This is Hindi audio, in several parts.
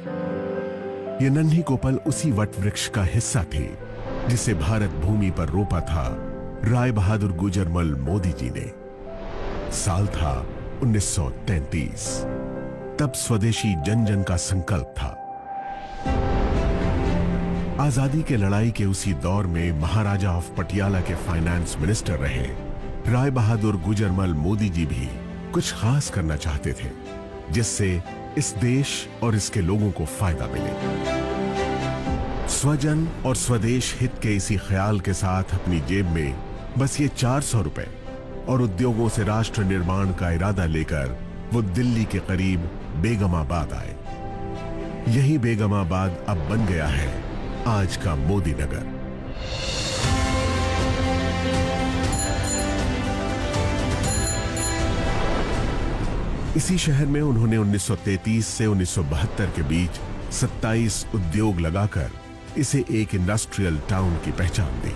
ये नन्ही कोपल उसी वट वृक्ष का हिस्सा थी जिसे भारत भूमि पर रोपा था राय बहादुर गुजरमल मोदी जी ने। साल था 1933। तब स्वदेशी जन जन का संकल्प था। आजादी के लड़ाई के उसी दौर में महाराजा ऑफ पटियाला के फाइनेंस मिनिस्टर रहे राय बहादुर गुजरमल मोदी जी भी कुछ खास करना चाहते थे जिससे इस देश और इसके लोगों को फायदा मिले। स्वजन और स्वदेश हित के इसी ख्याल के साथ अपनी जेब में बस ये 400 रुपए और उद्योगों से राष्ट्र निर्माण का इरादा लेकर वो दिल्ली के करीब बेगमाबाद आए। यही बेगमाबाद अब बन गया है आज का मोदी नगर। इसी शहर में उन्होंने 1933 से 1972 के बीच 27 उद्योग लगाकर इसे एक इंडस्ट्रियल टाउन की पहचान दी।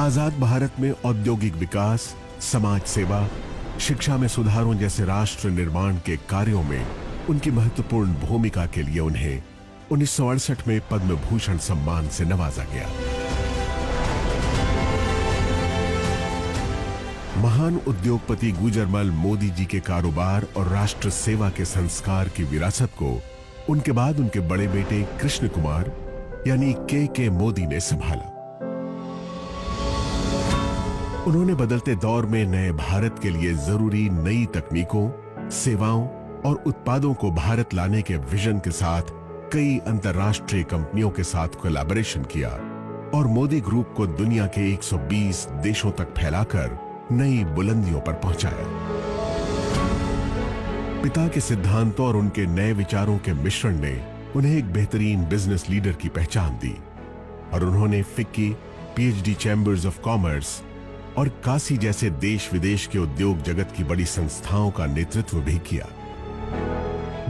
आजाद भारत में औद्योगिक विकास, समाज सेवा, शिक्षा में सुधारों जैसे राष्ट्र निर्माण के कार्यों में उनकी महत्वपूर्ण भूमिका के लिए उन्हें 1968 में पद्म भूषण सम्मान से नवाजा गया। महान उद्योगपति गुजरमल मोदी जी के कारोबार और राष्ट्र सेवा के संस्कार की विरासत को उनके बाद उनके बड़े बेटे कृष्ण कुमार यानी के मोदी ने संभाला। उन्होंने बदलते दौर में नए भारत के लिए जरूरी नई तकनीकों, सेवाओं और उत्पादों को भारत लाने के विजन के साथ कई अंतर्राष्ट्रीय कंपनियों के साथ कोलैबोरेशन किया और मोदी ग्रुप को दुनिया के 120 देशों तक फैलाकर नई बुलंदियों पर पहुंचाया। पिता के सिद्धांतों और उनके नए विचारों के मिश्रण ने उन्हें एक बेहतरीन बिजनेस लीडर की पहचान दी और उन्होंने FICCI, PhD chambers of commerce और काशी जैसे देश विदेश के उद्योग जगत की बड़ी संस्थाओं का नेतृत्व भी किया।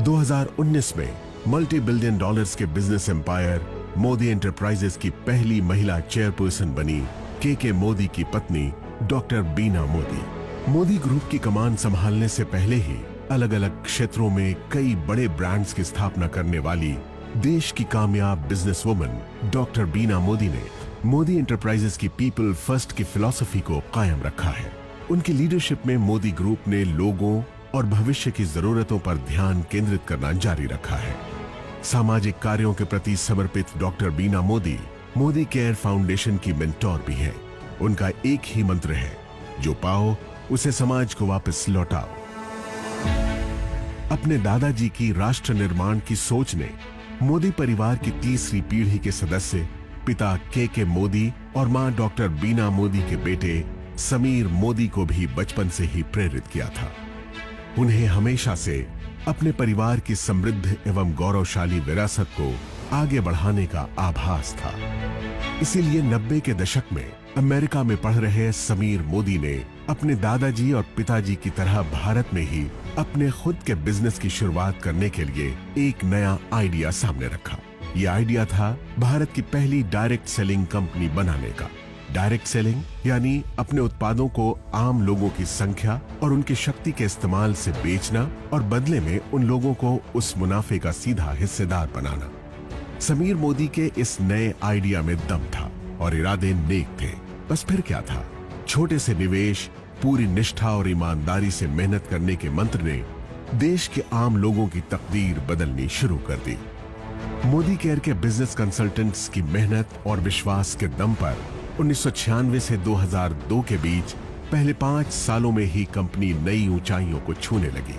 2019 में मल्टी बिलियन डॉलर्स के बिजनेस एम्पायर मोदी एंटरप्राइजेस की पहली महिला चेयरपर्सन बनी के मोदी की पत्नी डॉक्टर बीना मोदी। मोदी ग्रुप की कमान संभालने से पहले ही अलग अलग क्षेत्रों में कई बड़े ब्रांड्स की स्थापना करने वाली देश की कामयाब बिजनेस वुमन डॉक्टर बीना मोदी ने मोदी एंटरप्राइजेस की पीपल फर्स्ट की फिलॉसफी को कायम रखा है। उनकी लीडरशिप में मोदी ग्रुप ने लोगों और भविष्य की जरूरतों पर ध्यान केंद्रित करना जारी रखा है। सामाजिक कार्यों के प्रति समर्पित डॉक्टर बीना मोदी मोदी केयर फाउंडेशन की मेंटोर भी है। उनका एक ही मंत्र है, जो पाओ उसे समाज को वापस लौटाओ। अपने दादाजी की राष्ट्र निर्माण की सोच ने मोदी परिवार की तीसरी पीढ़ी के सदस्य पिता के मोदी और मां डॉक्टर बीना मोदी के बेटे समीर मोदी को भी बचपन से ही प्रेरित किया था। उन्हें हमेशा से अपने परिवार की समृद्ध एवं गौरवशाली विरासत को आगे बढ़ाने का आभास था। इसीलिए 90 के दशक में अमेरिका में पढ़ रहे समीर मोदी ने अपने दादाजी और पिताजी की तरह भारत में ही अपने खुद के बिजनेस की शुरुआत करने के लिए एक नया आइडिया सामने रखा। यह आइडिया था भारत की पहली डायरेक्ट सेलिंग कंपनी बनाने का। डायरेक्ट सेलिंग यानी अपने उत्पादों को आम लोगों की संख्या और उनकी शक्ति के इस्तेमाल से बेचना और बदले में उन लोगों को उस मुनाफे का सीधा हिस्सेदार बनाना। समीर मोदी के इस नए आइडिया में दम था और इरादे नेक थे। बस फिर क्या था, छोटे से निवेश, पूरी निष्ठा और ईमानदारी से मेहनत करने के मंत्र ने देश के आम लोगों की तकदीर बदलनी शुरू कर दी। मोदी केयर के बिजनेस कंसल्टेंट्स की मेहनत और विश्वास के दम पर 1996 से 2002 के बीच पहले 5 सालों में ही कंपनी नई ऊंचाइयों को छूने लगी।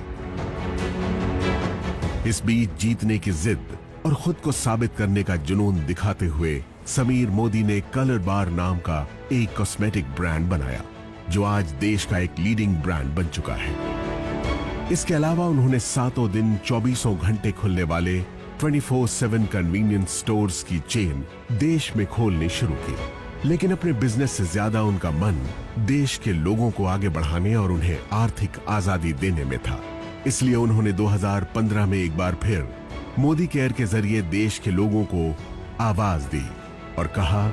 इस बीच जीतने की जिद और खुद को साबित करने का जुनून दिखाते हुए समीर मोदी ने कलर बार नाम का एक कॉस्मेटिक ब्रांड बनाया, जो आज देश का एक लीडिंग ब्रांड बन चुका है। इसके अलावा उन्होंने सातों दिन 24 घंटे खुलने वाले 24/7 कन्वीनियंस स्टोर्स की चेन देश में खोलनी शुरू की। लेकिन अपने बिजनेस से ज्यादा उनका मन देश के लोगों को आगे बढ़ाने और उन्हें आर्थिक आजादी देने में था। इसलिए उन्होंने 2015 में एक बार फिर मोदी केयर के जरिए देश के लोगों को आवाज दी और कहा,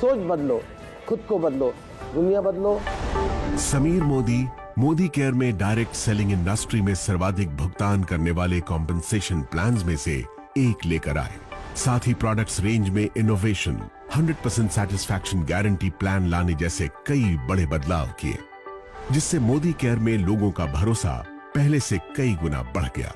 सोच बदलो, खुद को बदलो, दुनिया बदलो। समीर मोदी मोदी केयर में डायरेक्ट सेलिंग इंडस्ट्री में सर्वाधिक भुगतान करने वाले कॉम्पेंसेशन प्लान्स में से एक लेकर आए। साथ ही प्रोडक्ट्स रेंज में इनोवेशन, 100% सेटिस्फैक्शन गारंटी प्लान लाने जैसे कई बड़े बदलाव किए, जिससे मोदी केयर में लोगों का भरोसा पहले से कई गुना बढ़ गया।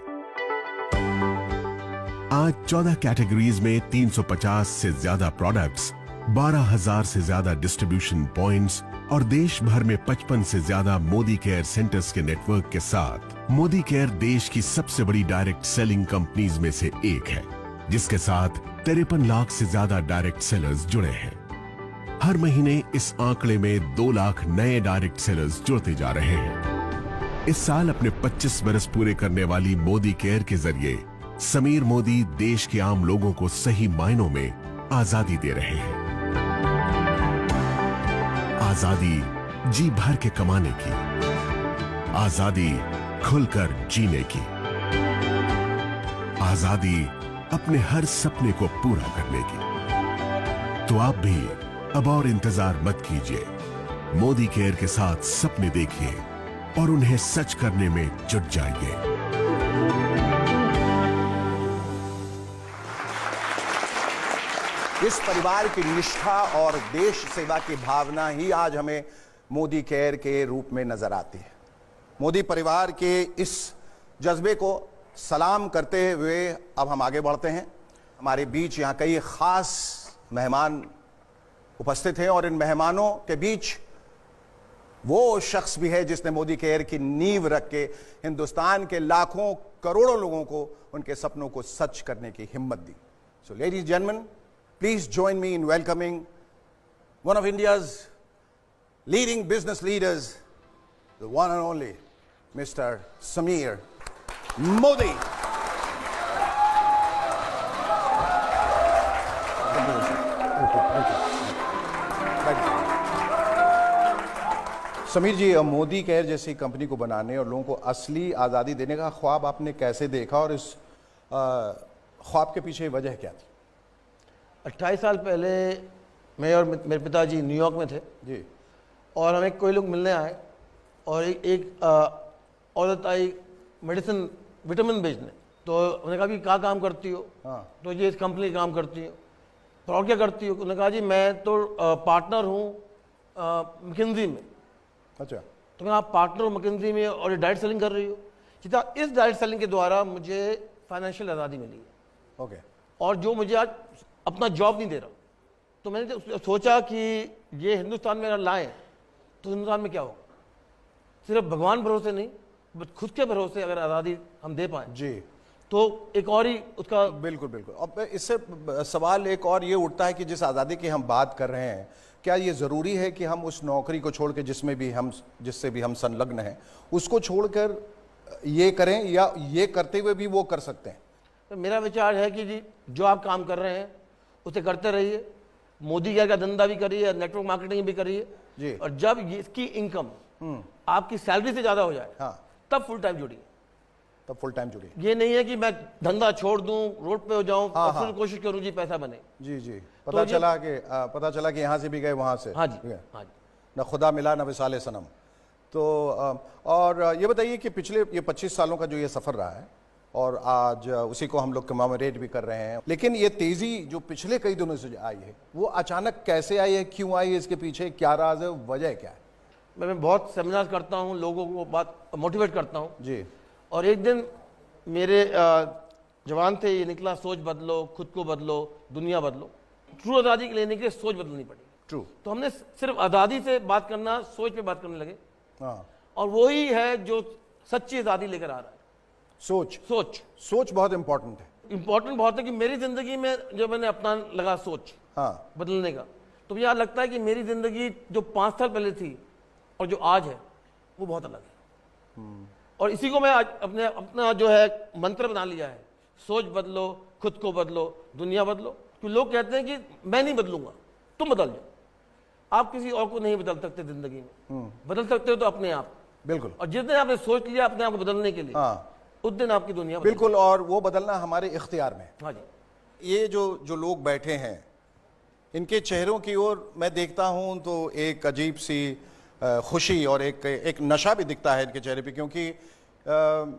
आज 14 कैटेगरीज में 350 से ज्यादा प्रोडक्ट्स, 12,000 से ज्यादा डिस्ट्रीब्यूशन पॉइंट्स और देश भर में 55 से ज्यादा मोदी केयर सेंटर्स के नेटवर्क के साथ मोदी केयर देश की सबसे बड़ी डायरेक्ट सेलिंग कंपनीज में से एक है, जिसके साथ 53 लाख से ज्यादा डायरेक्ट सेलर्स जुड़े हैं। हर महीने इस आंकड़े में 2 लाख नए डायरेक्ट सेलर्स जुड़ते जा रहे हैं। इस साल अपने 25 बरस पूरे करने वाली मोदी केयर के जरिए समीर मोदी देश के आम लोगों को सही मायनों में आजादी दे रहे हैं। आजादी जी भर के कमाने की, आजादी खुलकर जीने की, आजादी अपने हर सपने को पूरा करने की। तो आप भी अब और इंतजार मत कीजिए, मोदी केयर के साथ सपने देखिए और उन्हें सच करने में जुट जाइए। इस परिवार की निष्ठा और देश सेवा की भावना ही आज हमें मोदी केयर के रूप में नजर आती है। मोदी परिवार के इस जज्बे को सलाम करते हुए अब हम आगे बढ़ते हैं। हमारे बीच यहाँ कई खास मेहमान उपस्थित हैं और इन मेहमानों के बीच वो शख्स भी है जिसने मोदी केयर की नींव रख के हिंदुस्तान के लाखों करोड़ों लोगों को उनके सपनों को सच करने की हिम्मत दी। So ladies and gentleman, please join me in welcoming one of India's leading business leaders, the one and only Mr. Sameer Modi. Sameer ji, Modi care जैसी कंपनी को बनाने और लोगों को असली आज़ादी देने का ख्वाब आपने कैसे देखा और इस ख्वाब के पीछे वजह क्या थी? 28 साल पहले मैं और मेरे पिताजी न्यूयॉर्क में थे जी, और हमें कोई लोग मिलने आए और एक औरत आई मेडिसिन विटामिन बेचने। तो उन्होंने कहा कि क्या काम करती हो? हाँ। तो ये इस कंपनी काम करती हो। तो और क्या करती हो? उन्होंने कहा जी मैं तो पार्टनर हूँ मैकिन्जी में। अच्छा। तो मैं आप पार्टनर हो मैकिन्जी में और ये डायरेक्ट सेलिंग कर रही हो? सीधा इस डायरेक्ट सेलिंग के द्वारा मुझे फाइनेंशियल आज़ादी मिली है। ओके। और जो मुझे आज अपना जॉब नहीं दे रहा, तो मैंने सोचा कि ये हिंदुस्तान में अगर लाएं तो हिंदुस्तान में क्या होगा। सिर्फ भगवान भरोसे नहीं, बस खुद के भरोसे अगर आज़ादी हम दे पाएं जी, तो एक और ही उसका बिल्कुल बिल्कुल। अब इससे सवाल एक और ये उठता है कि जिस आज़ादी की हम बात कर रहे हैं, क्या ये ज़रूरी है कि हम उस नौकरी को छोड़ के जिससे भी हम संलग्न हैं उसको छोड़कर ये करें, या ये करते हुए भी वो कर सकते हैं? तो मेरा विचार है कि जी जो आप काम कर रहे हैं उसे करते रहिए, मोदी केयर का धंधा भी करिए, नेटवर्क मार्केटिंग भी करिए जी। और जब इसकी इनकम आपकी सैलरी से ज़्यादा हो जाए, हाँ, तब फुल टाइम जुड़िए। तब फुल टाइम जुड़िए। ये नहीं है कि मैं धंधा छोड़ दूं, रोड पे हो जाऊं, हाँ, और फिर हाँ। कोशिश करूं जी पैसा बने। जी जी। तो पता चला कि यहाँ से भी गए वहाँ से। हाँ जी, हाँ जी। न खुदा मिला न विसाले सनम। तो और ये बताइए कि पिछले ये 25 सालों का जो ये सफ़र रहा है और आज उसी को हम लोग कमेमोरेट भी कर रहे हैं, लेकिन ये तेज़ी जो पिछले कई दिनों से आई है वो अचानक कैसे आई है, क्यों आई है, इसके पीछे क्या राज है, वजह क्या है? मैं बहुत सेमिनार करता हूँ, लोगों को बात मोटिवेट करता हूँ जी। और एक दिन मेरे जवान थे ये निकला, सोच बदलो, खुद को बदलो, दुनिया बदलो। ट्रू आज़ादी लेने के लिए सोच बदलनी पड़ी। ट्रू। तो हमने सिर्फ आज़ादी से बात करना, सोच पे बात करने लगे। हाँ। और वही है जो सच्ची आज़ादी लेकर आ रहा है। सोच बहुत इंपॉर्टेंट है। इंपॉर्टेंट बहुत है कि मेरी जिंदगी में जब मैंने अपना लगा सोच हाँ। बदलने का, तो मुझे लगता है कि मेरी जिंदगी जो 5 साल पहले थी और जो आज है वो बहुत अलग है। और इसी को मैं आज अपना जो है मंत्र बना लिया है, सोच बदलो, खुद को बदलो, दुनिया बदलो। क्योंकि लोग कहते हैं कि मैं नहीं बदलूंगा, तुम बदल जाओ। आप किसी और को नहीं बदल सकते जिंदगी में, बदल सकते हो तो अपने आप। बिल्कुल। और जिस दिन आपने सोच लिया अपने आप को बदलने के लिए, हाँ, उस दिन आपकी दुनिया बिल्कुल। और वो बदलना हमारे इख्तियार में। हाँ जी। ये जो लोग बैठे हैं इनके चेहरों की ओर मैं देखता हूं तो एक अजीब सी खुशी और एक नशा भी दिखता है इनके चेहरे पे, क्योंकि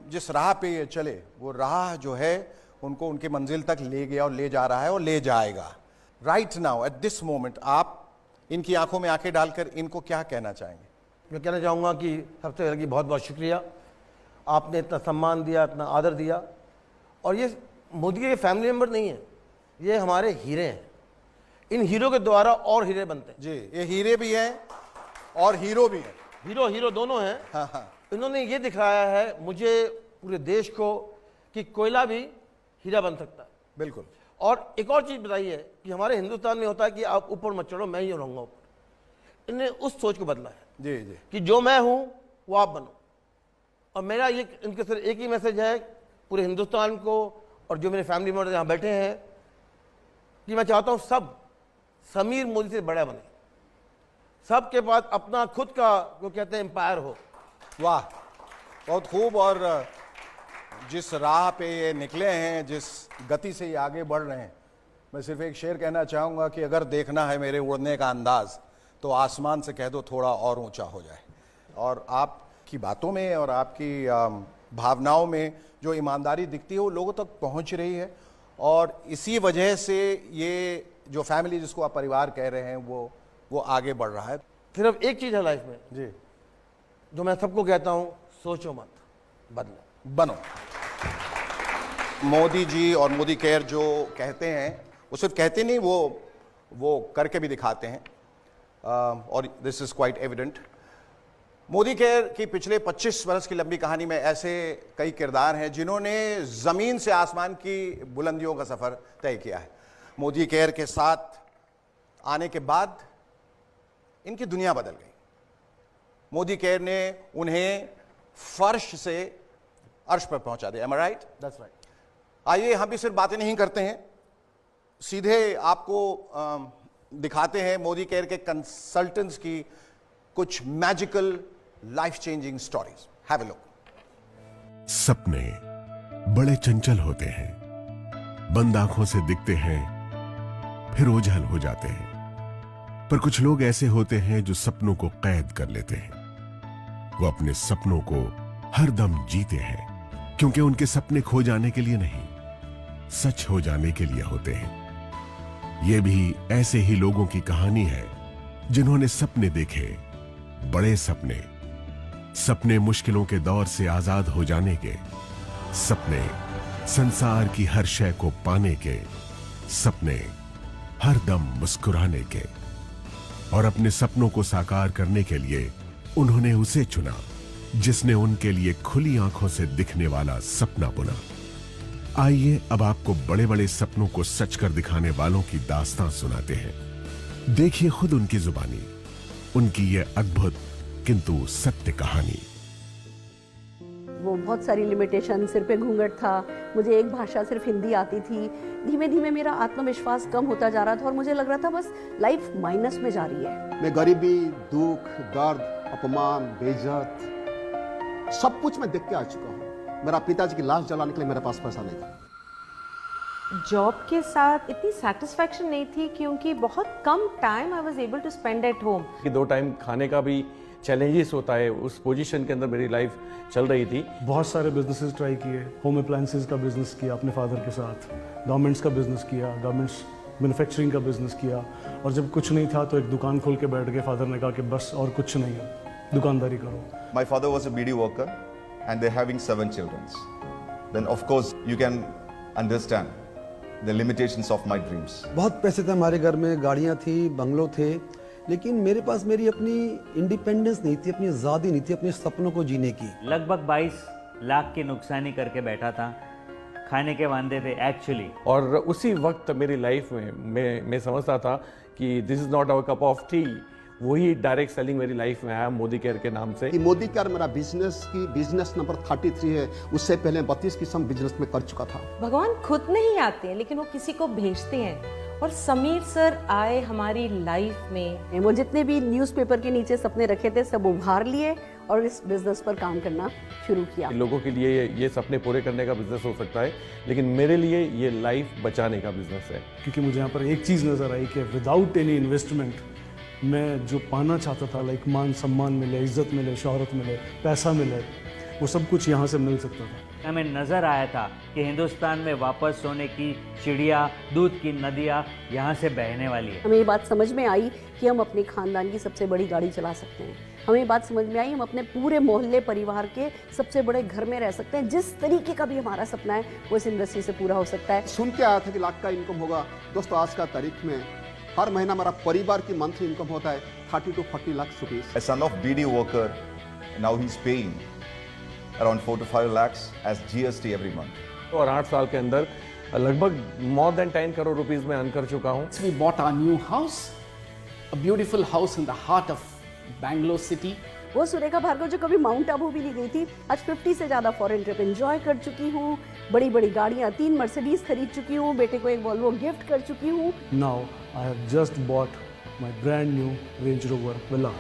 जिस राह पे ये चले वो राह जो है उनको उनकी मंजिल तक ले गया और ले जा रहा है और ले जाएगा। Right now at this moment आप इनकी आंखों में आंखें डालकर इनको क्या कहना चाहेंगे? मैं कहना चाहूँगा कि सबसे पहले कि बहुत बहुत शुक्रिया, आपने इतना सम्मान दिया, इतना आदर दिया। और ये मोदी के फैमिली मेम्बर नहीं है, ये हमारे हीरे हैं। इन हीरो के द्वारा और हीरे बनते हैं। जी, ये हीरे भी हैं और हीरो भी हैं। हीरो दोनों हैं। हाँ। इन्होंने ये दिखाया है मुझे, पूरे देश को, कि कोयला भी हीरा बन सकता है। बिल्कुल। और एक और चीज़ बताई है कि हमारे हिंदुस्तान में होता है कि आप ऊपर मत चढ़ो, मैं ही रहूँगा ऊपर। इन्हें उस सोच को बदला है जी जी, कि जो मैं हूँ वो आप बनो। और मेरा ये इनके सिर्फ एक ही मैसेज है पूरे हिंदुस्तान को और जो मेरे फैमिली मेम्बर यहाँ बैठे हैं, कि मैं चाहता हूँ सब समीर मोदी से बड़ा बने, सबके पास अपना खुद का जो कहते हैं एम्पायर हो। वाह, बहुत खूब। और जिस राह पे ये निकले हैं, जिस गति से ये आगे बढ़ रहे हैं, मैं सिर्फ एक शेर कहना चाहूँगा कि अगर देखना है मेरे उड़ने का अंदाज़ तो आसमान से कह दो थोड़ा और ऊंचा हो जाए। और आपकी बातों में और आपकी भावनाओं में जो ईमानदारी दिखती है वो लोगों तक पहुंच रही है, और इसी वजह से ये जो फैमिली जिसको आप परिवार कह रहे हैं वो आगे बढ़ रहा है। सिर्फ एक चीज़ है लाइफ में जी, जो मैं सबको कहता हूँ, सोचो मत, बदलो, बनो। मोदी जी और मोदी केयर जो कहते हैं वो सिर्फ कहते नहीं, वो करके भी दिखाते हैं। और this is quite evident. Modi care की पिछले 25 वर्ष की लंबी कहानी में ऐसे कई किरदार हैं जिन्होंने ज़मीन से आसमान की बुलंदियों का सफ़र तय किया है। मोदी केयर के साथ आने के बाद इनकी दुनिया बदल गई। मोदी केयर ने उन्हें फर्श से अर्श पर पहुंचा दिया। Am I right? That's right. आइए हम भी सिर्फ बातें नहीं करते हैं, सीधे आपको दिखाते हैं मोदी केयर के कंसल्टेंट्स की कुछ magical life changing stories. Have a look. सपने बड़े चंचल होते हैं, बंद आंखों से दिखते हैं फिर ओझल हो जाते हैं। पर कुछ लोग ऐसे होते हैं जो सपनों को कैद कर लेते हैं। वो अपने सपनों को हर दम जीते हैं, क्योंकि उनके सपने खो जाने के लिए नहीं, सच हो जाने के लिए होते हैं। ये भी ऐसे ही लोगों की कहानी है जिन्होंने सपने देखे, बड़े सपने, सपने मुश्किलों के दौर से आजाद हो जाने के, सपने संसार की हर शय को पाने के, सपने हर दम मुस्कुराने के। और अपने सपनों को साकार करने के लिए उन्होंने उसे चुना जिसने उनके लिए खुली आंखों से दिखने वाला सपना बुना। आइए अब आपको बड़े बड़े सपनों को सच कर दिखाने वालों की दास्तां सुनाते हैं। देखिए खुद उनकी जुबानी उनकी ये अद्भुत किंतु सत्य कहानी। वो बहुत सारी लिमिटेशन, सिर पे घूंघट था, मुझे एक भाषा सिर्फ हिंदी आती थी। धीमे धीमे मेरा आत्मविश्वास कम होता जा रहा था और मुझे लग रहा था बस लाइफ माइनस में जा रही है। मैं गरीबी, दुख, दर्द, अपमान, बेइज्जत सब कुछ मैं देख के आ चुका हूँ। मेरा पिताजी की लाश जलाने के लिए मेरे पास पैसा नहीं था। जॉब के साथ इतनी सेटिस्फैक्शन नहीं थी क्योंकि बहुत कम time I was able to spend at home. कि 2 टाइम खाने का भी चैलेंजेस होता है, उस पोजीशन के अंदर मेरी लाइफ चल रही थी। बहुत सारे बिजनेसेस ट्राई किए, होम अप्लायंसेस का बिजनेस किया अपने फादर के साथ, गारमेंट्स का बिजनेस किया, गारमेंट्स मैन्युफैक्चरिंग का बिजनेस किया, और जब कुछ नहीं था तो एक दुकान खोल के बैठ गए। फादर ने कहा कि बस और कुछ नहीं है, दुकानदारी करो। My father was a BD worker and they're having 7 children. Then of course you can understand the limitations of my dreams. बहुत पैसे थे हमारे घर में, गाड़ियाँ थी, बंगलो थे, लेकिन मेरे पास मेरी अपनी इंडिपेंडेंस नहीं थी, अपनी आज़ादी नहीं थी अपने सपनों को जीने की। लगभग 22 लाख की नुकसानी करके बैठा था, खाने के वांदे थे एक्चुअली। और उसी वक्त मेरी लाइफ में मैं समझता था कि this is not our cup of tea. वही डायरेक्ट सेलिंग मेरी लाइफ में आया मोदी केयर के नाम से। मोदी केयर मेरा बिजनेस नंबर 33 है। उससे पहले 32 किस्म बिजनेस में कर चुका था। भगवान खुद नहीं आते हैं लेकिन वो किसी को भेजते हैं, और समीर सर आए हमारी लाइफ में। वो जितने भी न्यूज़पेपर के नीचे सपने रखे थे सब उभार लिए और इस बिजनेस पर काम करना शुरू किया। लोगों के लिए ये सपने पूरे करने का बिजनेस हो सकता है, लेकिन मेरे लिए ये लाइफ बचाने का बिजनेस है। क्योंकि मुझे यहाँ पर एक चीज़ नज़र आई कि विदाउट एनी इन्वेस्टमेंट मैं जो पाना चाहता था, लाइक मान सम्मान मिले, इज्जत मिले, शोहरत मिले, पैसा मिले, वो सब कुछ यहाँ से मिल सकता था। हमें नज़र आया था कि हिंदुस्तान में वापस सोने की चिड़िया, दूध की नदियाँ यहाँ से बहने वाली है। हमें ये बात समझ में आई कि हम अपने खानदान की सबसे बड़ी गाड़ी चला सकते हैं। हमें ये बात समझ में आई हम अपने पूरे मोहल्ले परिवार के सबसे बड़े घर में रह सकते हैं। जिस तरीके का भी हमारा सपना है वो इस इंडस्ट्री से पूरा हो सकता है। सुन के आया था कि लाख का इनकम होगा। दोस्तों, आज का तारीख में हर महीना हमारा परिवार की मंथली इनकम होता है 30 to 40 lakh rupees. A son of BD worker, now he's paying around 4 to 5 lakhs as GST every month. और 8 साल के अंदर लगभग more than 10 करोड़ रुपीस में अर्न कर चुका हूँ। We bought our new house, a beautiful house in the heart of Bangalore city. वो सुरेखा भार्गव जो कभी माउंट आबू भी नहीं गई थी, आज 50 से ज़्यादा फॉरेन ट्रिप एंजॉय कर चुकी हूँ। बड़ी बड़ी गाड़ियाँ, 3 मर्सिडीज खरीद चुकी हूँ, बेटे को एक वॉल्वो गिफ्ट कर चुकी हूँ। Now I have just bought my brand new Range Rover Villa.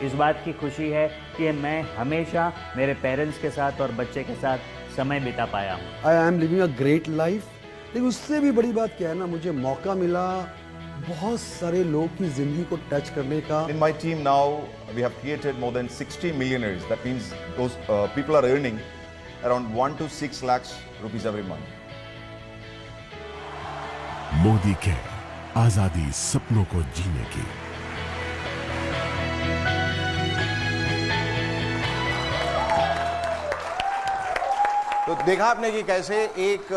इस बात की खुशी है कि मैं हमेशा मेरे पेरेंट्स के साथ और बच्चे के साथ समय बिता पाया हूँ। आई am living a great life. लेकिन उससे भी बड़ी बात क्या है ना, मुझे मौका मिला बहुत सारे लोग की जिंदगी को टच करने का। In my team now, we have created more than 60 millionaires. That means those people are earning around 1 to 6 lakhs rupees every month. Modi care, आजादी सपनों को जीने की। तो देखा आपने कि कैसे एक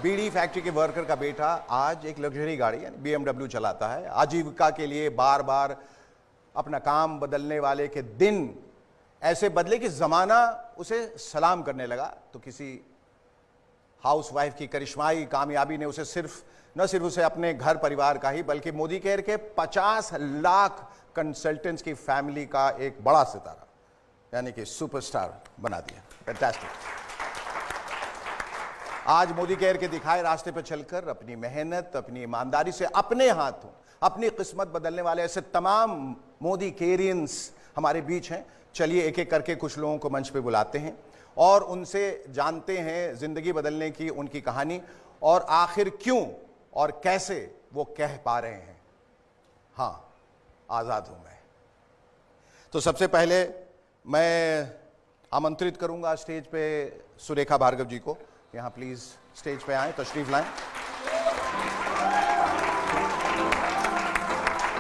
बीड़ी फैक्ट्री के वर्कर का बेटा आज एक लग्जरी गाड़ी यानी BMW चलाता है। आजीविका के लिए बार बार अपना काम बदलने वाले के दिन ऐसे बदले कि जमाना उसे सलाम करने लगा। तो किसी हाउसवाइफ की करिश्माई कामयाबी ने उसे न सिर्फ उसे अपने घर परिवार का ही बल्कि मोदी केयर के 50 लाख कंसल्टेंट्स की फैमिली का एक बड़ा सितारा यानी कि सुपरस्टार बना दिया। फैंटास्टिक। आज मोदी केयर के दिखाए रास्ते पर चलकर अपनी मेहनत, अपनी ईमानदारी से अपने हाथों अपनी किस्मत बदलने वाले ऐसे तमाम मोदी केयरियंस हमारे बीच हैं। चलिए एक एक करके कुछ लोगों को मंच पे बुलाते हैं और उनसे जानते हैं जिंदगी बदलने की उनकी कहानी और आखिर क्यों और कैसे वो कह पा रहे हैं, हाँ आजाद हूं मैं। तो सबसे पहले मैं आमंत्रित करूंगा स्टेज पे सुरेखा भार्गव जी को। यहाँ प्लीज स्टेज पे आए, तशरीफ लाएं।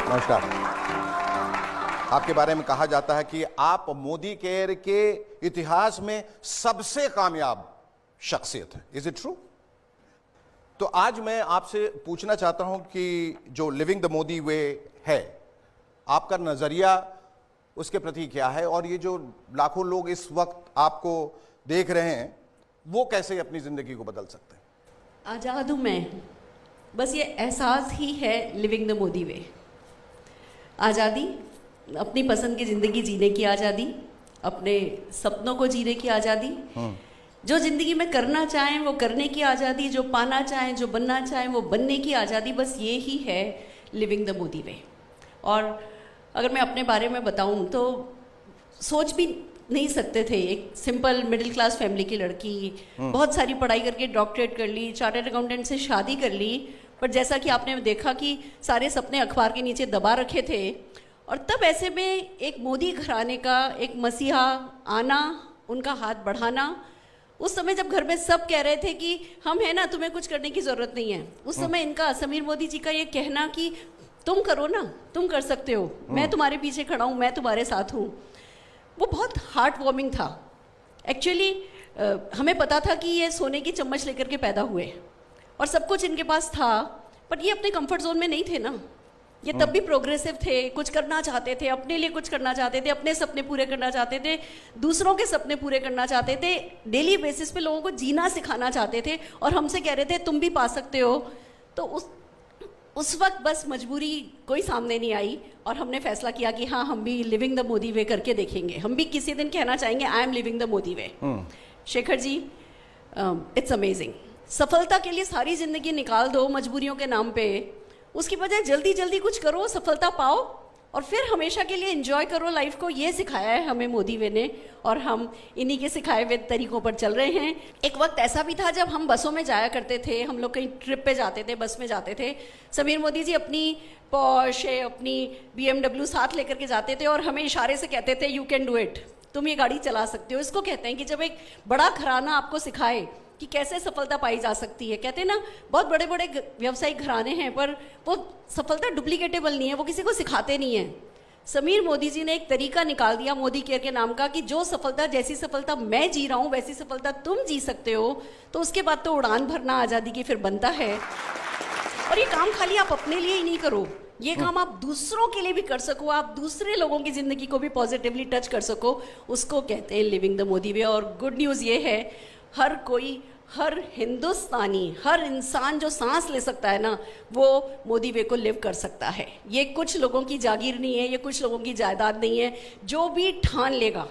नमस्कार। आपके बारे में कहा जाता है कि आप मोदी केयर के इतिहास में सबसे कामयाब शख्सियत है। Is it true? तो आज मैं आपसे पूछना चाहता हूं कि जो लिविंग द मोदी वे है, आपका नजरिया उसके प्रति क्या है और ये जो लाखों लोग इस वक्त आपको देख रहे हैं वो कैसे अपनी जिंदगी को बदल सकते हैं? आज़ाद हूँ मैं, बस ये एहसास ही है लिविंग द मोदी वे। आज़ादी, अपनी पसंद की ज़िंदगी जीने की आज़ादी, अपने सपनों को जीने की आज़ादी, जो ज़िंदगी में करना चाहें वो करने की आज़ादी, जो पाना चाहें, जो बनना चाहें वो बनने की आज़ादी, बस ये ही है लिविंग द मोदी वे। और अगर मैं अपने बारे में बताऊं तो सोच भी नहीं सकते थे, एक सिंपल मिडिल क्लास फैमिली की लड़की, बहुत सारी पढ़ाई करके डॉक्टरेट कर ली, चार्टर्ड अकाउंटेंट से शादी कर ली, पर जैसा कि आपने देखा कि सारे सपने अखबार के नीचे दबा रखे थे। और तब ऐसे में एक मोदी घराने का एक मसीहा आना, उनका हाथ बढ़ाना, उस समय जब घर में सब कह रहे थे कि हम हैं ना, तुम्हें कुछ करने की ज़रूरत नहीं है, उस समय इनका समीर मोदी जी का ये कहना कि तुम करो ना, तुम कर सकते हो, मैं तुम्हारे पीछे खड़ा हूँ, मैं तुम्हारे साथ हूँ, वो बहुत हार्ट वार्मिंग था। एक्चुअली हमें पता था कि ये सोने की चम्मच लेकर के पैदा हुए और सब कुछ इनके पास था, पर ये अपने कंफर्ट जोन में नहीं थे ना। ये तब भी प्रोग्रेसिव थे, कुछ करना चाहते थे, अपने लिए कुछ करना चाहते थे, अपने सपने पूरे करना चाहते थे, दूसरों के सपने पूरे करना चाहते थे, डेली बेसिस पे लोगों को जीना सिखाना चाहते थे और हमसे कह रहे थे तुम भी पा सकते हो। तो उस वक्त बस मजबूरी कोई सामने नहीं आई और हमने फैसला किया कि हाँ, हम भी लिविंग द मोदी वे करके देखेंगे, हम भी किसी दिन कहना चाहेंगे I am living the Modi way. Shekhar ji, it's amazing. सफलता के लिए सारी जिंदगी निकाल दो मजबूरियों के नाम पे, उसकी बजाय जल्दी जल्दी कुछ करो, सफलता पाओ और फिर हमेशा के लिए एंजॉय करो लाइफ को। ये सिखाया है हमें मोदी वे ने और हम इन्हीं के सिखाए हुए तरीकों पर चल रहे हैं। एक वक्त ऐसा भी था जब हम बसों में जाया करते थे, हम लोग कहीं ट्रिप पे जाते थे, बस में जाते थे, समीर मोदी जी अपनी पॉश अपनी BMW साथ लेकर के जाते थे और हमें इशारे से कहते थे यू कैन डू इट, तुम ये गाड़ी चला सकते हो। इसको कहते हैं कि जब एक बड़ा घराना आपको सिखाए कि कैसे सफलता पाई जा सकती है। कहते हैं ना, बहुत बड़े बड़े व्यावसायिक घराने हैं पर वो सफलता डुप्लीकेटेबल नहीं है, वो किसी को सिखाते नहीं है। समीर मोदी जी ने एक तरीका निकाल दिया मोदी केयर के नाम का कि जो सफलता, जैसी सफलता मैं जी रहा हूं वैसी सफलता तुम जी सकते हो। तो उसके बाद तो उड़ान भरना आज़ादी की फिर बनता है। और ये काम खाली आप अपने लिए ही नहीं करो, ये काम आप दूसरों के लिए भी कर सको, आप दूसरे लोगों की जिंदगी को भी पॉजिटिवली टच कर सको, उसको कहते हैं लिविंग द मोदी वे। और गुड न्यूज़ ये है, हर कोई, हर हिंदुस्तानी, हर इंसान जो सांस ले सकता है ना, वो मोदी वे को लिव कर सकता है। ये कुछ लोगों की जागीर नहीं है, ये कुछ लोगों की जायदाद नहीं है। जो भी ठान लेगा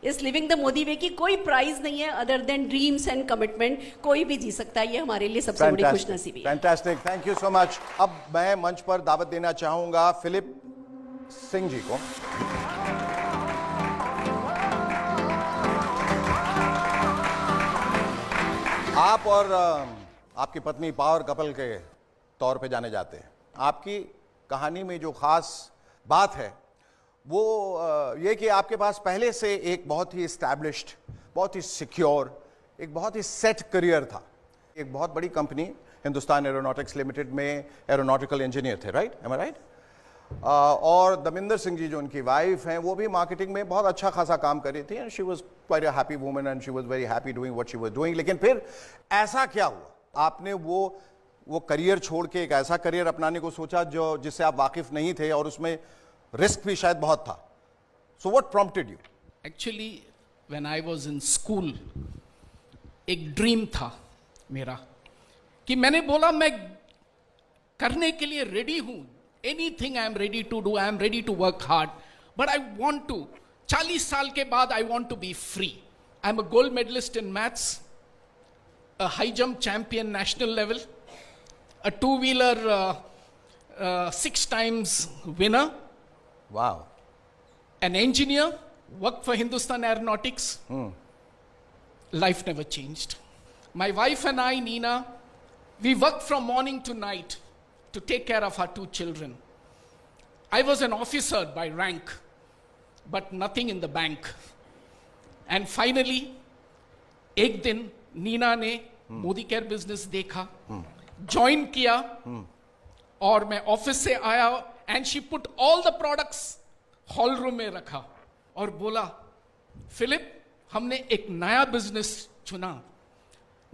इस लिविंग द मोदी वे की कोई प्राइज नहीं है other than dreams and commitment. कोई भी जी सकता है, ये हमारे लिए सबसे बड़ी खुशनसीबी है। Fantastic, thank you so much. अब मैं मंच पर दावत देना चाहूंगा फिलिप सिंह जी को। आप और आपकी पत्नी पावर कपल के तौर पे जाने जाते हैं। आपकी कहानी में जो खास बात है वो ये कि आपके पास पहले से एक बहुत ही एस्टैब्लिश्ड, बहुत ही सिक्योर, एक बहुत ही सेट करियर था। एक बहुत बड़ी कंपनी हिंदुस्तान एरोनॉटिक्स लिमिटेड में एरोनॉटिकल इंजीनियर थे, राइट? M I right? और दमिंदर सिंह जी जो उनकी वाइफ हैं, वो भी मार्केटिंग में बहुत अच्छा खासा काम कर रही थी and she was quite a happy woman and she was very happy doing what she was doing. लेकिन फिर ऐसा क्या हुआ, आपने वो करियर छोड़ के एक ऐसा करियर अपनाने को सोचा जो जिससे आप वाकिफ नहीं थे और उसमें रिस्क भी शायद बहुत था। So what prompted you? Actually when I was in school एक ड्रीम था मेरा कि मैंने बोला मैं करने के लिए रेडी हूं, anything I am ready to do, I am ready to work hard, but I want to 40 साल के बाद I want to be free. I am a gold medalist in maths, a high jump champion national level, a two-wheeler 6 times winner. Wow. An engineer, worked for Hindustan Aeronautics. Life never changed. My wife and I, Nina, we worked from morning to night to take care of our 2 children. I was an officer by rank, but nothing in the bank. And finally, एक दिन नीना ने मोदी केयर बिजनेस देखा, ज्वाइन किया, और मैं ऑफिस से आया and she put all the products hall room में रखा और बोला, फिलिप हमने एक नया बिजनेस चुना,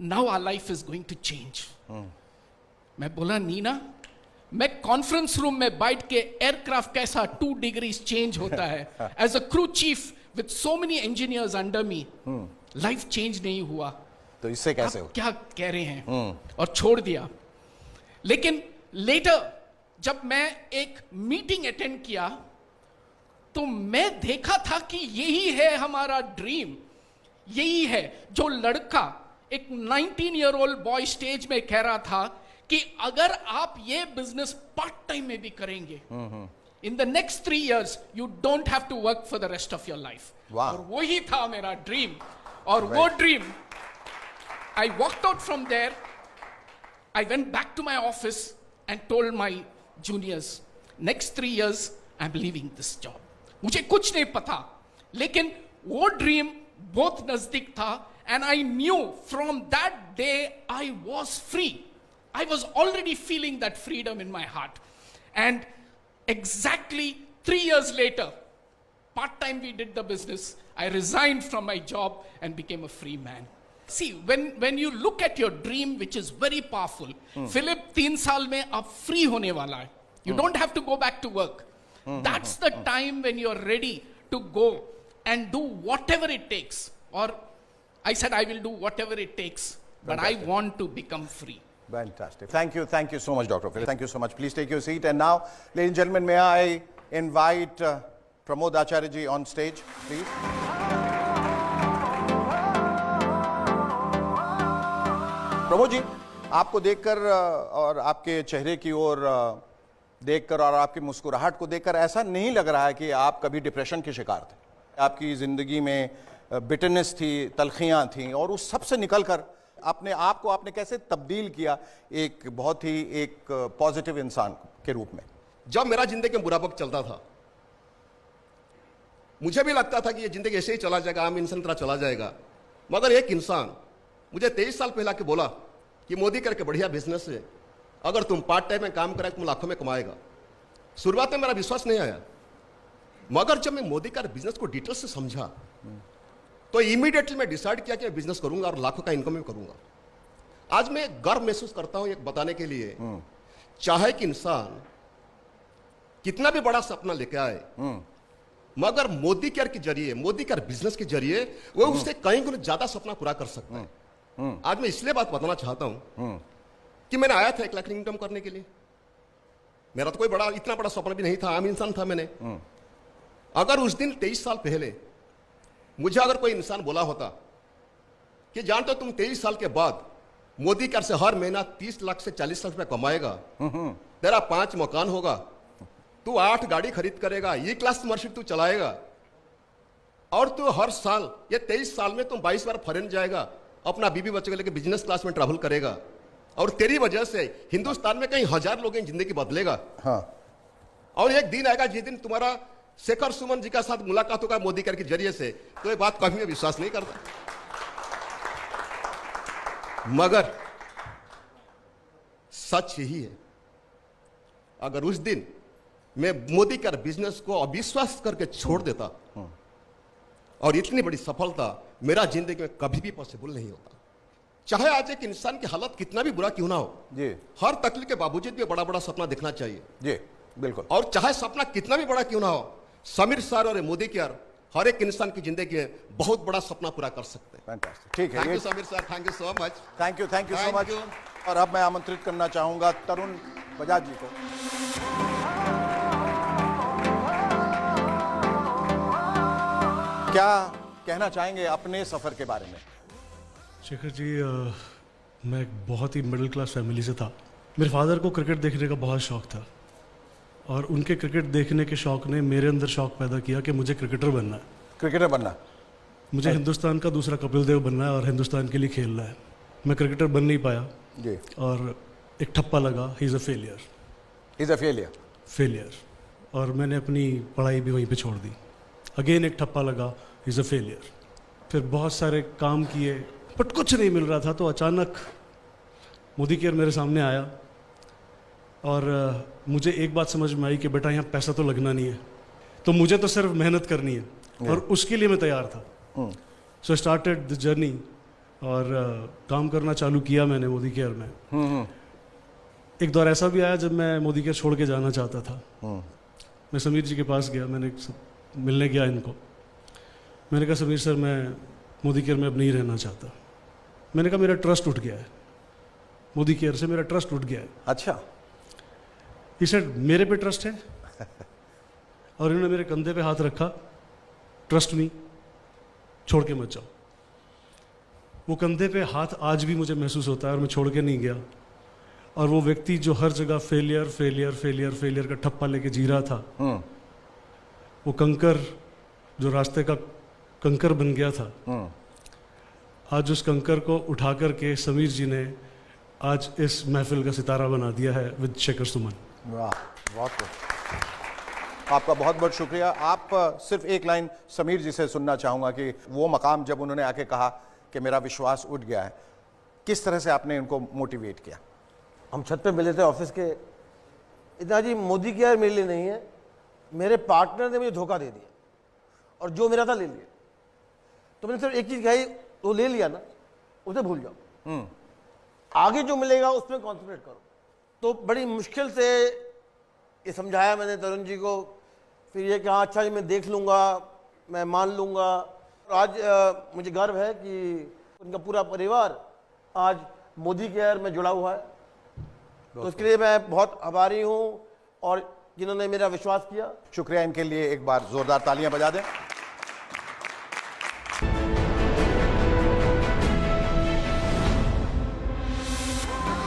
now our life is going to change. मैं बोला, नीना मैं कॉन्फ्रेंस रूम में बैठ के एयरक्राफ्ट कैसा 2 डिग्रीज चेंज होता है, as a crew chief with so many engineers under me, life change नहीं हुआ, तो इससे कैसे हो? क्या कह रहे हैं? और छोड़ दिया। लेकिन लेटर जब मैं एक मीटिंग अटेंड किया तो मैं देखा था कि यही है हमारा ड्रीम, यही है जो लड़का, एक 19 ईयर ओल्ड बॉय स्टेज में कह रहा था कि अगर आप ये बिजनेस पार्ट टाइम में भी करेंगे, in the next 3 years you don't have to work for the rest of your life. और वही था मेरा ड्रीम। और वो dream, I walked out from there, I went back to my office and told my juniors, next 3 years I'm leaving this job. मुझे कुछ नहीं पता, लेकिन वो ड्रीम बहुत नजदीक था and I knew from that day I was free. I was already feeling that freedom in my heart. And exactly 3 years later, part-time we did the business, I resigned from my job and became a free man. See, when you look at your dream, which is very powerful, Philip 3 साल में आप free होने वाला है. You don't have to go back to work. That's the time when you're ready to go and do whatever it takes. Or I said I will do whatever it takes, but I want to become free. Fantastic. Thank you so much, Dr. Philip. Thank you so much. Please take your seat. And now, ladies and gentlemen, may I invite Pramod Acharya ji on stage, please. Pramod ji, आपको देखकर और आपके चेहरे की ओर देखकर और आपकी मुस्कुराहट को देखकर ऐसा नहीं लग रहा है कि आप कभी डिप्रेशन के शिकार थे। आपकी ज़िंदगी में बिटरनेस थी, तलखियाँ थीं, और उस सब से निकलकर अपने आप को आपने कैसे तब्दील किया एक बहुत ही एक पॉजिटिव इंसान के रूप में? जब मेरा जिंदगी में बुरा वक्त चलता था मुझे भी लगता था कि ये जिंदगी ऐसे ही चला जाएगा, आम इंसान तरह चला जाएगा। मगर एक इंसान मुझे 23 साल पहले आके बोला कि मोदी करके बढ़िया बिजनेस है, अगर तुम पार्ट टाइम में काम करें तुम लाखों में कमाएगा। शुरुआत में मेरा विश्वास नहीं आया, मगर जब मैं मोदी का बिजनेस को डिटेल से समझा तो इमीडिएटली मैं डिसाइड किया कि मैं बिजनेस करूंगा और लाखों का इनकम भी करूंगा। आज मैं गर्व महसूस करता हूं एक बताने के लिए, चाहे कि इंसान कितना भी बड़ा सपना लेके आए, मगर मोदी केयर के जरिए, मोदी केयर बिजनेस के जरिए वो उससे कई गुना ज्यादा सपना पूरा कर सकता है। आज मैं इसलिए बात बताना चाहता हूं कि मैंने आया था 1 लाख इनकम करने के लिए। मेरा तो कोई बड़ा इतना बड़ा सपना भी नहीं था, आम इंसान था मैंने। अगर उस दिन 23 साल पहले मुझे अगर कोई इंसान बोला होता कि जानते हो तुम 23 साल के बाद मोदी केयर से हर महीना 30 लाख से 40 लाख रुपए कमाएगा, तेरा 5 मकान होगा, तू 8 गाड़ी खरीद करेगा, ये क्लास मर्सिडीज तू चलाएगा, और तू हर साल ये 23 साल में तुम 22 बार फॉरेन जाएगा, अपना बीबी बच्चों को लेकर बिजनेस क्लास में ट्रैवल करेगा, और तेरी वजह से हिंदुस्तान में कई हजार लोगों की जिंदगी बदलेगा। हाँ। और एक दिन आएगा जिस दिन तुम्हारा शेखर सुमन जी का साथ मुलाकात होगा मोदी केयर के जरिए से, तो ये बात कभी मैं विश्वास नहीं करता। मगर सच यही है, अगर उस दिन मैं मोदी केयर बिजनेस को अविश्वास करके छोड़ देता और इतनी बड़ी सफलता मेरा जिंदगी में कभी भी पॉसिबल नहीं होता। चाहे आज एक इंसान की हालत कितना भी बुरा क्यों ना हो जी, हर तकलीफ के बावजूद भी बड़ा बड़ा सपना देखना चाहिए जी, बिल्कुल। और चाहे सपना कितना भी बड़ा क्यों ना हो, समीर सर और मोदी केयर हर एक इंसान की जिंदगी में बहुत बड़ा सपना पूरा कर सकते हैं। ठीक है, thank you Sameer sir, thank you so much. Thank you so much. और अब मैं आमंत्रित करना चाहूंगा तरुण बजाज जी को। क्या कहना चाहेंगे अपने सफर के बारे में? शेखर जी, मैं एक बहुत ही मिडिल क्लास फैमिली से था। मेरे फादर को क्रिकेट देखने का बहुत शौक था, और उनके क्रिकेट देखने के शौक ने मेरे अंदर शौक पैदा किया कि मुझे क्रिकेटर बनना है। क्रिकेटर बनना, मुझे हिंदुस्तान का दूसरा कपिल देव बनना है और हिंदुस्तान के लिए खेलना है। मैं क्रिकेटर बन नहीं पाया जी, और एक ठप्पा लगा, he is a failure, is a failure, failure. और मैंने अपनी पढ़ाई भी वहीं पे छोड़ दी। अगेन एक ठप्पा लगा, ही इज़ अ फेलियर। फिर बहुत सारे काम किए बट कुछ नहीं मिल रहा था, तो अचानक मोदी केयर मेरे सामने आया, और मुझे एक बात समझ में आई कि बेटा यहाँ पैसा तो लगना नहीं है, तो मुझे तो सिर्फ मेहनत करनी है, और उसके लिए मैं तैयार था। सो स्टार्टेड द जर्नी, और काम करना चालू किया मैंने मोदी केयर में। एक दौर ऐसा भी आया जब मैं मोदी केयर छोड़ के जाना चाहता था। मैं समीर जी के पास गया, मैंने मिलने गया इनको। मैंने कहा समीर सर, मैं मोदी केयर में अब नहीं रहना चाहता। मैंने कहा मेरा ट्रस्ट उठ गया है, मोदी केयर से मेरा ट्रस्ट उठ गया है। अच्छा। ही सेड मेरे पे ट्रस्ट है, और इन्होंने मेरे कंधे पे हाथ रखा, ट्रस्ट मी, छोड़ के मत जाओ। वो कंधे पे हाथ आज भी मुझे महसूस होता है, और मैं छोड़ के नहीं गया। और वो व्यक्ति जो हर जगह फेलियर फेलियर फेलियर फेलियर का ठप्पा लेके जी रहा था, वो कंकर जो रास्ते का कंकर बन गया था, आज उस कंकर को उठा करके समीर जी ने आज इस महफिल का सितारा बना दिया है विद शेखर सुमन। वाह, बहुत आपका बहुत बहुत शुक्रिया। आप सिर्फ एक लाइन समीर जी से सुनना चाहूंगा कि वो मकाम जब उन्होंने आके कहा कि मेरा विश्वास उठ गया है, किस तरह से आपने उनको मोटिवेट किया? हम छत पे मिले थे ऑफिस के, इतना जी मोदी केयर मेरे लिए नहीं है, मेरे पार्टनर ने मुझे धोखा दे दिया, और जो मेरा था ले लिया। तो मैंने सिर्फ एक चीज़ कही, वो ले लिया ना, उसे भूल जाओ, आगे जो मिलेगा उसमें कॉन्सेंट्रेट करो। तो बड़ी मुश्किल से ये समझाया मैंने तरुण जी को, फिर ये कि हाँ अच्छा जी मैं देख लूँगा, मैं मान लूँगा। आज मुझे गर्व है कि उनका पूरा परिवार आज मोदी केयर में जुड़ा हुआ है, तो उसके लिए मैं बहुत आभारी हूँ, और जिन्होंने मेरा विश्वास किया। शुक्रिया, इनके लिए एक बार जोरदार तालियां बजा दें।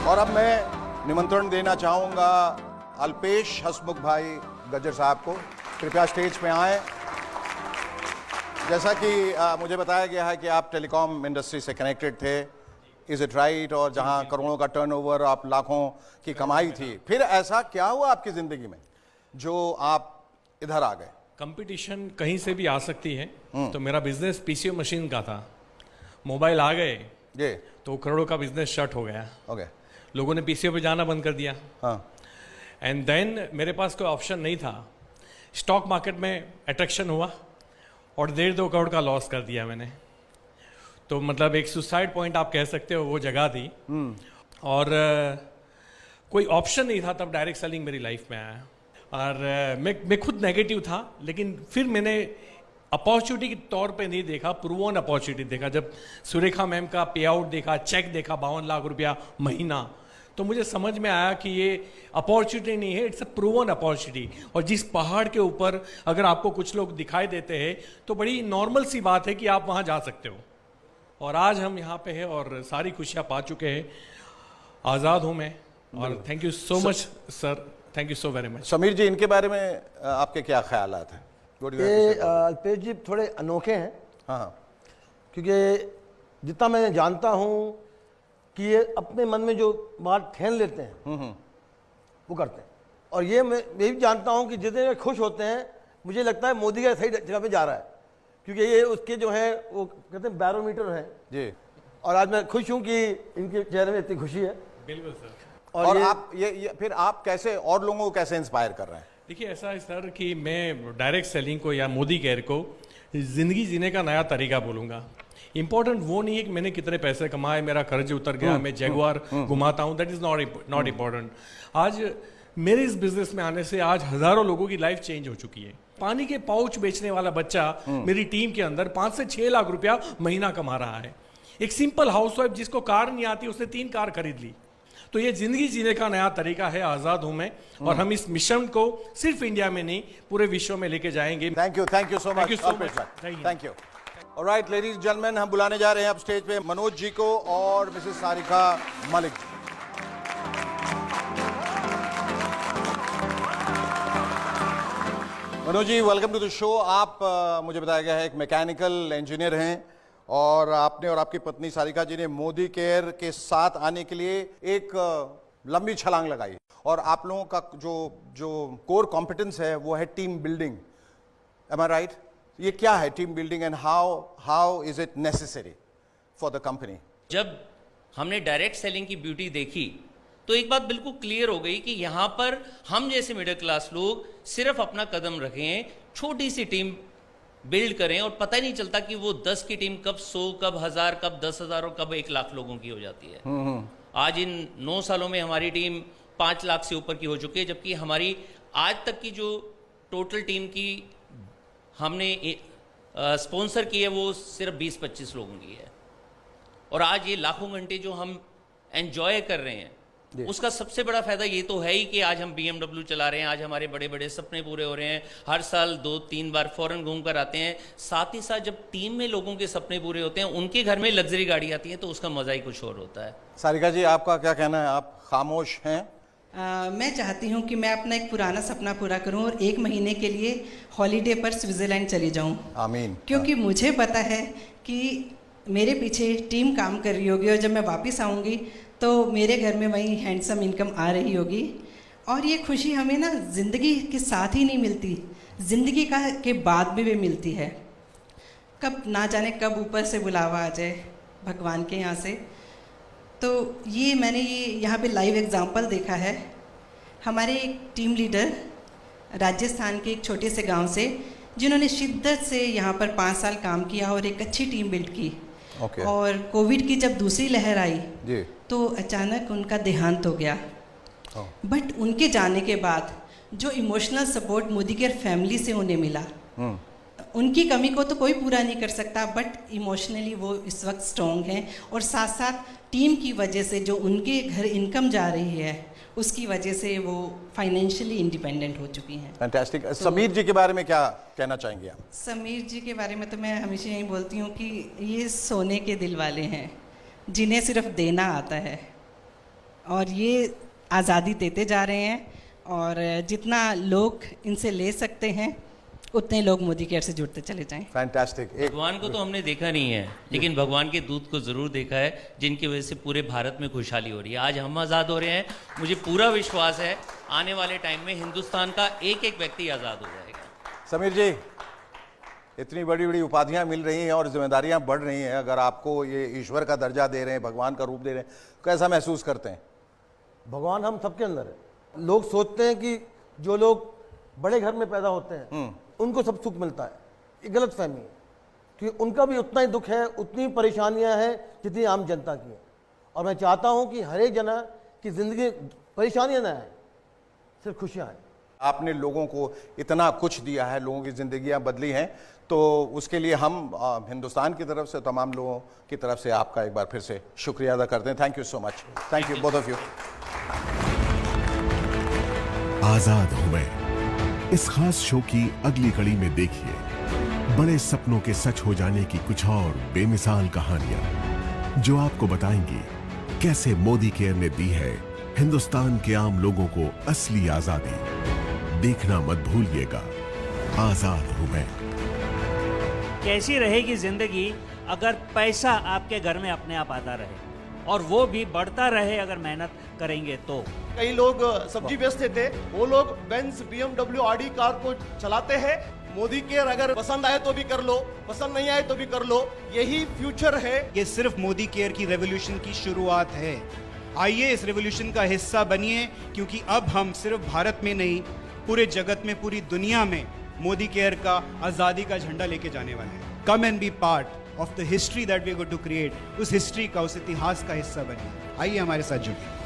और अब मैं निमंत्रण देना चाहूंगा अल्पेश हसमुख भाई गज्जर साहब को, कृपया स्टेज पे आएं। जैसा कि मुझे बताया गया है कि आप टेलीकॉम इंडस्ट्री से कनेक्टेड थे, इज इट राइट? और जहां करोड़ों का टर्नओवर, आप लाखों की कमाई थी, फिर ऐसा क्या हुआ आपकी जिंदगी में जो आप इधर आ गए? कंपटीशन कहीं से भी आ सकती है। तो मेरा बिजनेस पीसीओ मशीन का था, मोबाइल आ गए ये तो करोड़ों का बिजनेस शट हो गया। ओके, लोगों ने पीसीओ पे जाना बंद कर दिया। हाँ, एंड देन मेरे पास कोई ऑप्शन नहीं था। स्टॉक मार्केट में अट्रैक्शन हुआ और 1.5-2 करोड़ का लॉस कर दिया मैंने। तो मतलब एक सुसाइड पॉइंट आप कह सकते हो, वो जगह थी। और कोई ऑप्शन नहीं था तब डायरेक्ट सेलिंग मेरी लाइफ में आया। और मैं खुद नेगेटिव था, लेकिन फिर मैंने अपॉर्चुनिटी के तौर पे नहीं देखा, प्रूव ऑन अपॉर्चुनिटी देखा। जब सुरेखा मैम का पे आउट देखा, चेक देखा 52 लाख रुपया महीना, तो मुझे समझ में आया कि ये अपॉर्चुनिटी नहीं है, it's a prove on opportunity. और जिस पहाड़ के ऊपर अगर आपको कुछ लोग दिखाई देते हैं तो बड़ी नॉर्मल सी बात है कि आप वहाँ जा सकते हो। और आज हम यहाँ पे हैं और सारी खुशियाँ पा चुके हैं, आज़ाद हूँ मैं। और thank you so much sir, thank you so very much. Sameer ji, इनके बारे में आपके क्या ख्यालात हैं? ये अल्पेश जी थोड़े अनोखे हैं। हाँ, क्योंकि जितना मैं जानता हूँ कि ये अपने मन में जो बात ठान लेते हैं वो करते हैं। और ये मैं भी जानता हूँ कि जितने वे खुश होते हैं, मुझे लगता है मोदी का सही जगह पे जा रहा है, क्योंकि ये उसके जो है वो कहते हैं बैरोमीटर है जी। और आज मैं खुश हूँ कि इनके चेहरे में इतनी खुशी है। बिल्कुल सर। और आप ये फिर आप कैसे और लोगों को कैसे इंस्पायर कर रहे हैं? देखिए, ऐसा है सर कि मैं डायरेक्ट सेलिंग को या मोदी केयर को ज़िंदगी जीने का नया तरीका बोलूँगा। इंपॉर्टेंट वो नहीं है कि मैंने कितने पैसे कमाए, मेरा कर्ज उतर गया, मैं जैगुआर घुमाता हूँ, दैट इज़ नॉट इम्पॉर्टेंट। आज मेरे इस बिजनेस में आने से आज हज़ारों लोगों की लाइफ चेंज हो चुकी है। पानी के पाउच बेचने वाला बच्चा मेरी टीम के अंदर 5 से 6 लाख रुपया महीना कमा रहा है। एक सिंपल हाउसवाइफ जिसको कार नहीं आती, उसने 3 कार खरीद ली। तो ये जिंदगी जीने का नया तरीका है, आज़ाद हूं मैं। और हम इस मिशन को सिर्फ इंडिया में नहीं, पूरे विश्व में लेके जाएंगे। Thank you so much. Thank you. Alright ladies and gentleman, हम बुलाने जा रहे हैं अब स्टेज पे मनोज जी को और Mrs Sarika Malik ji. Manoj ji, welcome to the show. आप मुझे बताया गया है एक मैकेनिकल इंजीनियर हैं और आपने और आपकी पत्नी सारिका जी ने मोदी केयर के साथ आने के लिए एक लंबी छलांग लगाई। और आप लोगों का जो कोर कॉम्पिटेंस है वो है team building. M I right? ये क्या है team building and how is it necessary for the company? जब हमने डायरेक्ट सेलिंग की ब्यूटी देखी तो एक बात बिल्कुल क्लियर हो गई कि यहाँ पर हम जैसे मिडिल क्लास लोग सिर्फ अपना कदम रखें, छोटी सी टीम बिल्ड करें और पता ही नहीं चलता कि वो 10 की टीम कब 100, कब 1000, कब 10,000 और कब 1 लाख लोगों की हो जाती है। आज इन 9 सालों में हमारी टीम 5 लाख से ऊपर की हो चुकी है, जबकि हमारी आज तक की जो टोटल टीम की हमने स्पॉन्सर की है वो सिर्फ 20-25 लोगों की है। और आज ये लाखों घंटे जो हम एंजॉय कर रहे हैं, उसका सबसे बड़ा फायदा ये तो है ही कि आज हम BMW चला रहे हैं, आज हमारे बड़े बड़े सपने पूरे हो रहे हैं, हर साल 2-3 बार फॉरेन घूम कर आते हैं। साथ ही साथ जब टीम में लोगों के सपने पूरे होते हैं, उनके घर में लग्जरी गाड़ी आती है, तो उसका मजा ही कुछ और होता है। सारिका जी, आपका क्या कहना है? आप खामोश हैं। मैं चाहती हूँ कि मैं अपना एक पुराना सपना पूरा करूँ और 1 महीने के लिए हॉलीडे पर स्विट्जरलैंड चली जाऊँ। आमीन। क्योंकि मुझे पता है कि मेरे पीछे टीम काम कर रही होगी और जब मैं वापस आऊँगी तो मेरे घर में वही हैंडसम इनकम आ रही होगी। और ये खुशी हमें ना ज़िंदगी के साथ ही नहीं मिलती, ज़िंदगी के बाद भी मिलती है। कब ना जाने कब ऊपर से बुलावा आ जाए भगवान के यहाँ से। तो ये मैंने यहाँ पे लाइव एग्जांपल देखा है। हमारे एक टीम लीडर राजस्थान के एक छोटे से गांव से, जिन्होंने शिद्दत से यहाँ पर 5 साल काम किया और एक अच्छी टीम बिल्ड की। और कोविड की जब दूसरी लहर आई तो अचानक उनका देहांत हो गया। बट उनके जाने के बाद जो emotional support Modi care family से उन्हें मिला, उनकी कमी को तो कोई पूरा नहीं कर सकता, बट इमोशनली वो इस वक्त स्ट्रॉन्ग हैं। और साथ साथ टीम की वजह से जो उनके घर इनकम जा रही है, उसकी वजह से वो फाइनेंशियली इंडिपेंडेंट हो चुकी हैं। फैंटास्टिक। समीर जी के बारे में क्या कहना चाहेंगे आप? समीर जी के बारे में तो मैं हमेशा यही बोलती हूँ कि ये सोने के दिल वाले हैं, जिन्हें सिर्फ देना आता है, और ये आज़ादी देते जा रहे हैं। और जितना लोग इनसे ले सकते हैं, उतने लोग मोदी केयर से जुड़ते चले जाएं। फैंटास्टिक। भगवान को तो हमने देखा नहीं है, लेकिन भगवान के दूत को जरूर देखा है, जिनकी वजह से पूरे भारत में खुशहाली हो रही है। आज हम आज़ाद हो रहे हैं, मुझे पूरा विश्वास है आने वाले टाइम में हिंदुस्तान का एक एक व्यक्ति आज़ाद हो जाएगा। समीर जी, इतनी बड़ी बड़ी उपाधियां मिल रही हैं और जिम्मेदारियां बढ़ रही हैं, अगर आपको ये ईश्वर का दर्जा दे रहे हैं, भगवान का रूप दे रहे हैं, कैसा महसूस करते हैं? भगवान हम सबके अंदर है। लोग सोचते हैं कि जो लोग बड़े घर में पैदा होते हैं उनको सब सुख मिलता है, ये गलत फहमी है, क्योंकि उनका भी उतना ही दुख है, उतनी परेशानियां हैं जितनी आम जनता की है। और मैं चाहता हूं कि हर एक जना की जिंदगी परेशानियां ना आए, सिर्फ खुशियां आए। आपने लोगों को इतना कुछ दिया है, लोगों की जिंदगियां बदली हैं, तो उसके लिए हम हिंदुस्तान की तरफ से, तमाम लोगों की तरफ से आपका एक बार फिर से शुक्रिया अदा करते हैं। Thank you so much. Thank you both of you. आजाद हूं मैं इस खास शो की अगली कड़ी में देखिए बड़े सपनों के सच हो जाने की कुछ और बेमिसाल कहानियां जो आपको बताएंगी कैसे मोदी केयर ने दी है हिंदुस्तान के आम लोगों को असली आजादी। देखना मत भूलिएगा आजाद हूं मैं। कैसी रहेगी जिंदगी अगर पैसा आपके घर में अपने आप आता रहे और वो भी बढ़ता रहे अगर मेहनत करेंगे तो। कई लोग सब्जी बेचते थे, वो लोग बेंज BMW आडी कार को चलाते हैं। मोदी केयर अगर पसंद आए तो भी कर लो, पसंद नहीं आए तो भी कर लो, यही फ्यूचर है। ये सिर्फ मोदी केयर की रेवोल्यूशन की शुरुआत है। आइए इस रेवोल्यूशन का हिस्सा बनिए, क्योंकि अब हम सिर्फ भारत में नहीं, पूरे जगत में, पूरी दुनिया में मोदी केयर का आज़ादी का झंडा लेके जाने वाले हैं। Come and be part of the history that we are going to create. उस हिस्ट्री का, उस इतिहास का हिस्सा बनिए। आइए हमारे साथ जुड़िए।